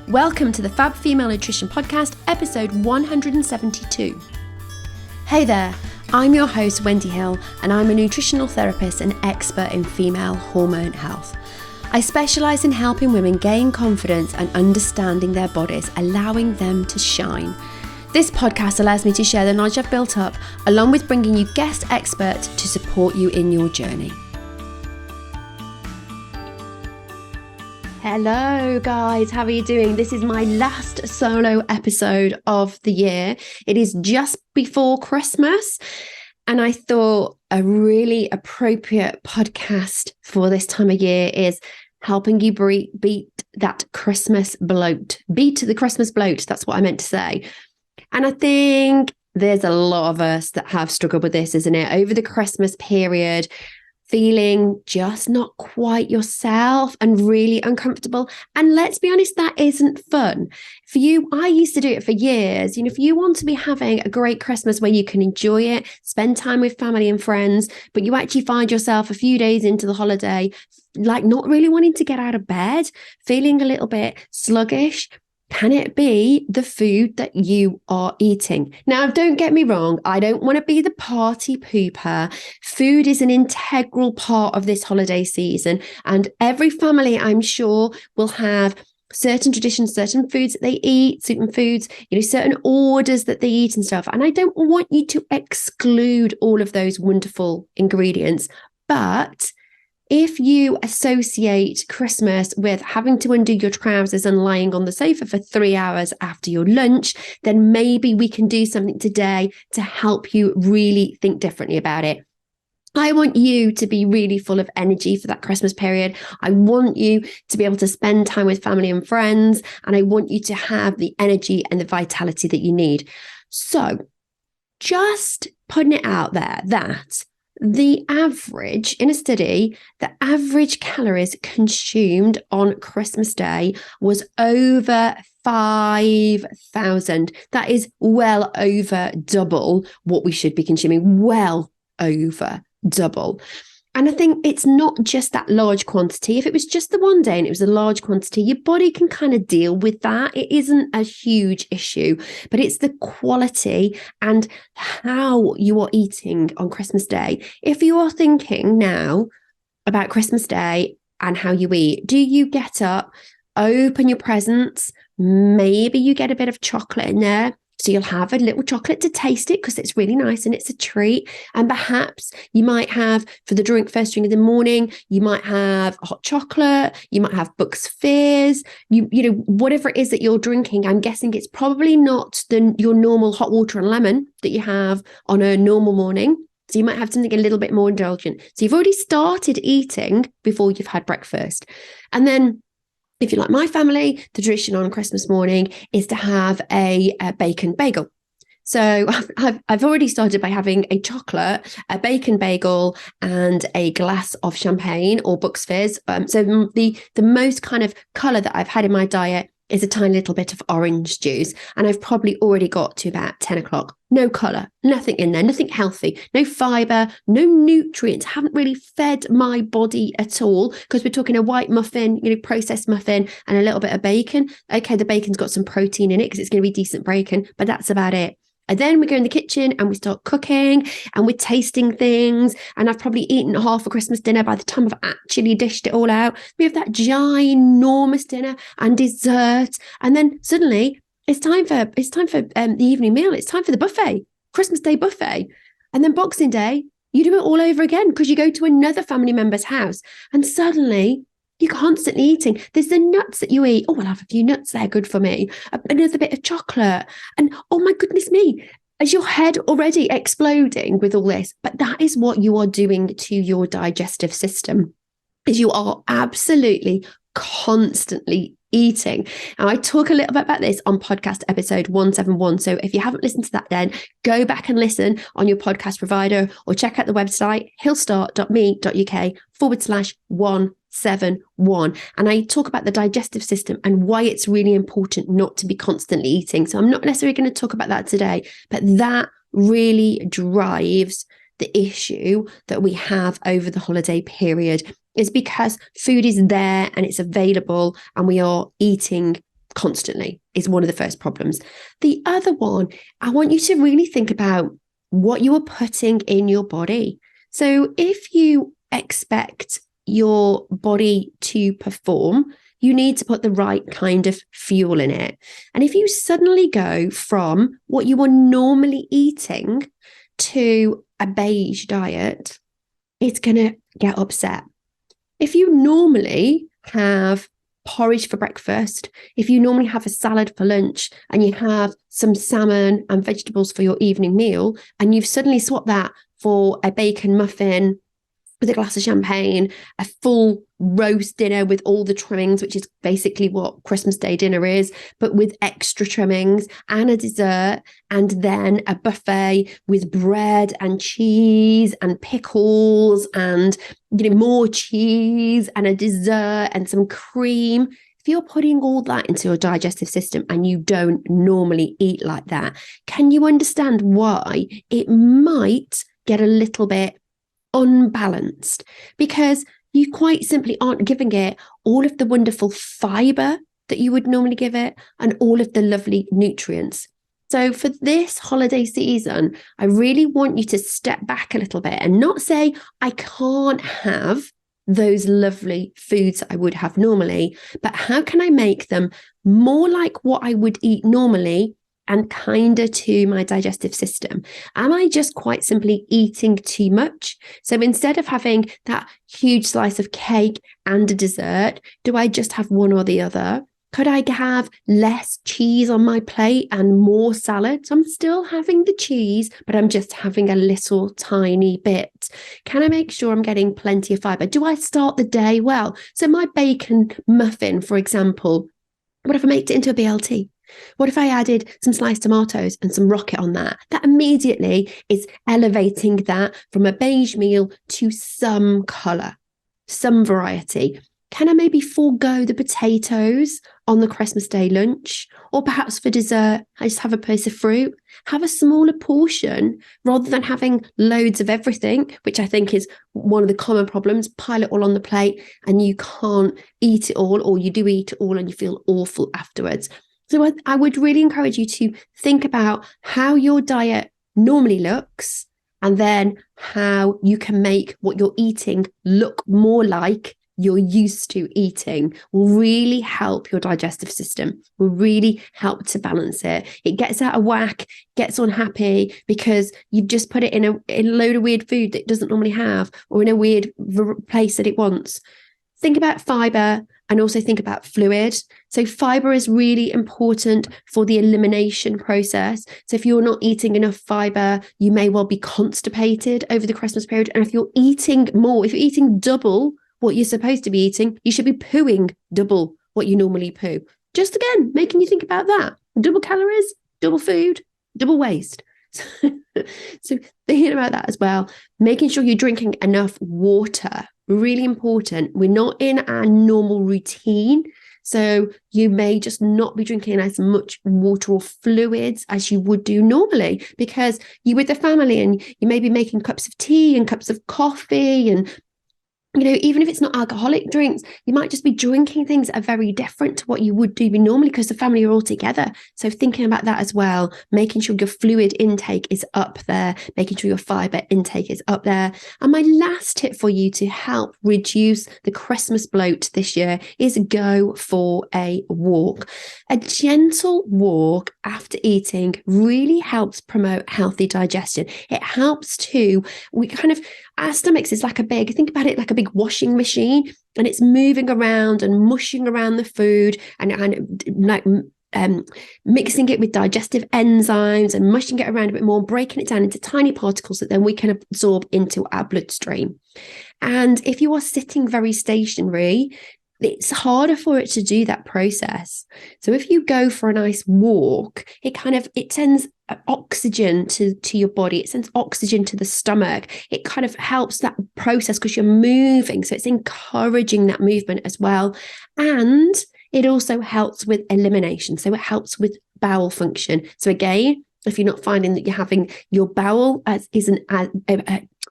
Welcome to the Fab Female Nutrition Podcast, episode 172. Hey there, I'm your host, Wendy Hill, and I'm a nutritional therapist and expert in female hormone health. I specialise in helping women gain confidence and understanding their bodies, allowing them to shine. This podcast allows me to share the knowledge I've built up, along with bringing you guest experts to support you in your journey. Hello guys, how are you doing? This is my last solo episode of the year. It is just before Christmas, and I thought a really appropriate podcast for this time of year is helping you beat that Christmas bloat. Beat the Christmas bloat, that's what I meant to say. And I think there's a lot of us that have struggled with this, isn't it? Over the Christmas period, feeling just not quite yourself and really uncomfortable. And let's be honest, that isn't fun. For you, I used to do it for years. If you want to be having a great Christmas where you can enjoy it, spend time with family and friends, but you actually find yourself a few days into the holiday, like not really wanting to get out of bed, feeling a little bit sluggish, can it be the food that you are eating? Now, don't get me wrong. I don't want to be the party pooper. Food is an integral part of this holiday season. And every family, I'm sure, will have certain traditions, certain foods that they eat, certain foods, certain orders that they eat and stuff. And I don't want you to exclude all of those wonderful ingredients. But if you associate Christmas with having to undo your trousers and lying on the sofa for 3 hours after your lunch, then maybe we can do something today to help you really think differently about it. I want you to be really full of energy for that Christmas period. I want you to be able to spend time with family and friends, and I want you to have the energy and the vitality that you need. So just putting it out there that the average, in a study, the average calories consumed on Christmas Day was over 5,000. That is well over double what we should be consuming, well over double. And I think it's not just that large quantity. If it was just the one day and it was a large quantity, your body can kind of deal with that. It isn't a huge issue, but it's the quality and how you are eating on Christmas Day. If you are thinking now about Christmas Day and how you eat, do you get up, open your presents, maybe you get a bit of chocolate in there? So you'll have a little chocolate to taste it because it's really nice and it's a treat. And perhaps you might have, for the drink first thing in the morning, you might have hot chocolate, you might have Bucks Fizz, whatever it is that you're drinking. I'm guessing it's probably not your normal hot water and lemon that you have on a normal morning. So you might have something a little bit more indulgent. So you've already started eating before you've had breakfast. And then, if you're like my family, the tradition on Christmas morning is to have a bacon bagel. So I've already started by having a chocolate, a bacon bagel, and a glass of champagne or Bucks Fizz. So the most kind of colour that I've had in my diet is a tiny little bit of orange juice. And I've probably already got to about 10 o'clock. No colour, nothing in there, nothing healthy, no fibre, no nutrients, haven't really fed my body at all because we're talking a white muffin, processed muffin and a little bit of bacon. Okay, the bacon's got some protein in it because it's going to be decent bacon, but that's about it. And then we go in the kitchen and we start cooking and we're tasting things. And I've probably eaten half a Christmas dinner by the time I've actually dished it all out. We have that ginormous dinner and dessert. And then suddenly it's time for the evening meal. It's time for the buffet, Christmas Day buffet. And then Boxing Day, you do it all over again because you go to another family member's house and suddenly you're constantly eating. There's the nuts that you eat. Oh, I'll have a few nuts there, good for me. Another bit of chocolate. And oh my goodness me, is your head already exploding with all this? But that is what you are doing to your digestive system, is you are absolutely constantly eating. And I talk a little bit about this on podcast episode 171. So if you haven't listened to that, then go back and listen on your podcast provider or check out the website hillstart.me.uk/171. And I talk about the digestive system and why it's really important not to be constantly eating. So I'm not necessarily going to talk about that today, but that really drives the issue that we have over the holiday period, is because food is there and it's available and we are eating constantly is one of the first problems. The other one, I want you to really think about what you are putting in your body. So if you expect your body to perform, you need to put the right kind of fuel in it. And if you suddenly go from what you are normally eating to a beige diet, it's going to get upset. If you normally have porridge for breakfast, if you normally have a salad for lunch and you have some salmon and vegetables for your evening meal, and you've suddenly swapped that for a bacon muffin with a glass of champagne, a full roast dinner with all the trimmings, which is basically what Christmas Day dinner is, but with extra trimmings, and a dessert, and then a buffet with bread and cheese and pickles and more cheese and a dessert and some cream. If you're putting all that into your digestive system and you don't normally eat like that, can you understand why it might get a little bit unbalanced? Because you quite simply aren't giving it all of the wonderful fiber that you would normally give it and all of the lovely nutrients. So for this holiday season, I really want you to step back a little bit and not say, I can't have those lovely foods I would have normally, but how can I make them more like what I would eat normally and kinder to my digestive system? Am I just quite simply eating too much? So instead of having that huge slice of cake and a dessert, do I just have one or the other? Could I have less cheese on my plate and more salad? So I'm still having the cheese, but I'm just having a little tiny bit. Can I make sure I'm getting plenty of fiber? Do I start the day well? So my bacon muffin, for example, what if I made it into a BLT? What if I added some sliced tomatoes and some rocket on that? That immediately is elevating that from a beige meal to some colour, some variety. Can I maybe forego the potatoes on the Christmas Day lunch? Or perhaps for dessert, I just have a piece of fruit, have a smaller portion rather than having loads of everything, which I think is one of the common problems. Pile it all on the plate and you can't eat it all, or you do eat it all and you feel awful afterwards. So I would really encourage you to think about how your diet normally looks and then how you can make what you're eating look more like you're used to eating. Will really help your digestive system, will really help to balance it. It gets out of whack, gets unhappy because you've just put it in a load of weird food that it doesn't normally have, or in a weird place that it wants. Think about fiber and also think about fluid. So fiber is really important for the elimination process. So if you're not eating enough fiber, you may well be constipated over the Christmas period. And if you're eating more, if you're eating double what you're supposed to be eating, you should be pooing double what you normally poo. Just again, making you think about that. Double calories, double food, double waste. So thinking about that as well, making sure you're drinking enough water, really important. We're not in our normal routine. So you may just not be drinking as much water or fluids as you would do normally because you're with the family and you may be making cups of tea and cups of coffee and even if it's not alcoholic drinks, you might just be drinking things that are very different to what you would do normally because the family are all together. So thinking about that as well, making sure your fluid intake is up there, making sure your fiber intake is up there. And my last tip for you to help reduce the Christmas bloat this year is go for a walk. A gentle walk after eating really helps promote healthy digestion. It helps our stomachs is think about it like a big washing machine, and it's moving around and mushing around the food and mixing it with digestive enzymes and mushing it around a bit more, breaking it down into tiny particles that then we can absorb into our bloodstream. And if you are sitting very stationary, it's harder for it to do that process. So if you go for a nice walk, it sends oxygen to your body. It sends oxygen to the stomach. It kind of helps that process because you're moving. So it's encouraging that movement as well. And it also helps with elimination. So it helps with bowel function. So again, if you're not finding that you're having your bowel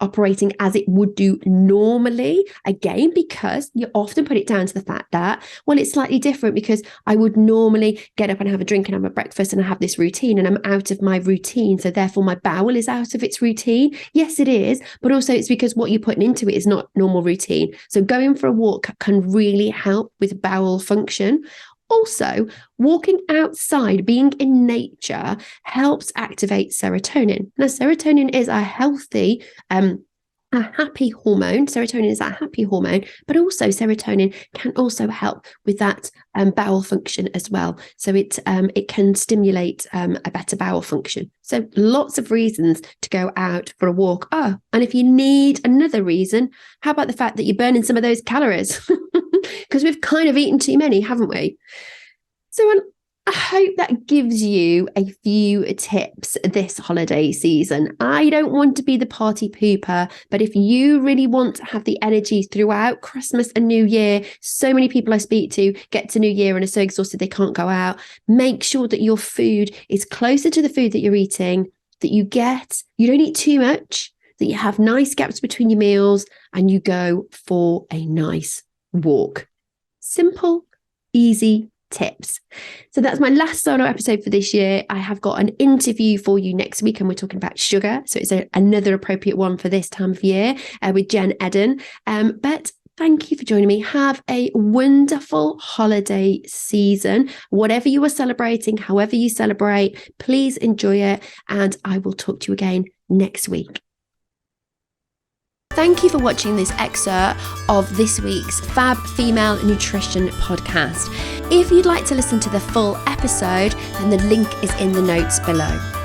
operating as it would do normally. Again, because you often put it down to the fact that, well, it's slightly different because I would normally get up and have a drink and have a breakfast and I have this routine and I'm out of my routine. So therefore my bowel is out of its routine. Yes, it is. But also it's because what you're putting into it is not normal routine. So going for a walk can really help with bowel function. Also, walking outside, being in nature helps activate serotonin. Now, serotonin is a healthy, a happy hormone. Serotonin is a happy hormone, but also serotonin can also help with that bowel function as well. So it can stimulate a better bowel function. So lots of reasons to go out for a walk. Oh, and if you need another reason, how about the fact that you're burning some of those calories? Because we've kind of eaten too many, haven't we? So I hope that gives you a few tips this holiday season. I don't want to be the party pooper, but if you really want to have the energy throughout Christmas and New Year, so many people I speak to get to New Year and are so exhausted they can't go out. Make sure that your food is closer to the food that you're eating, that you don't eat too much, that you have nice gaps between your meals, and you go for a nice walk. Simple, easy tips. So that's my last solo episode for this year. I have got an interview for you next week and we're talking about sugar. So it's another appropriate one for this time of year with Jen Eden. But thank you for joining me. Have a wonderful holiday season. Whatever you are celebrating, however you celebrate, please enjoy it. And I will talk to you again next week. Thank you for watching this excerpt of this week's Fab Female Nutrition podcast. If you'd like to listen to the full episode, then the link is in the notes below.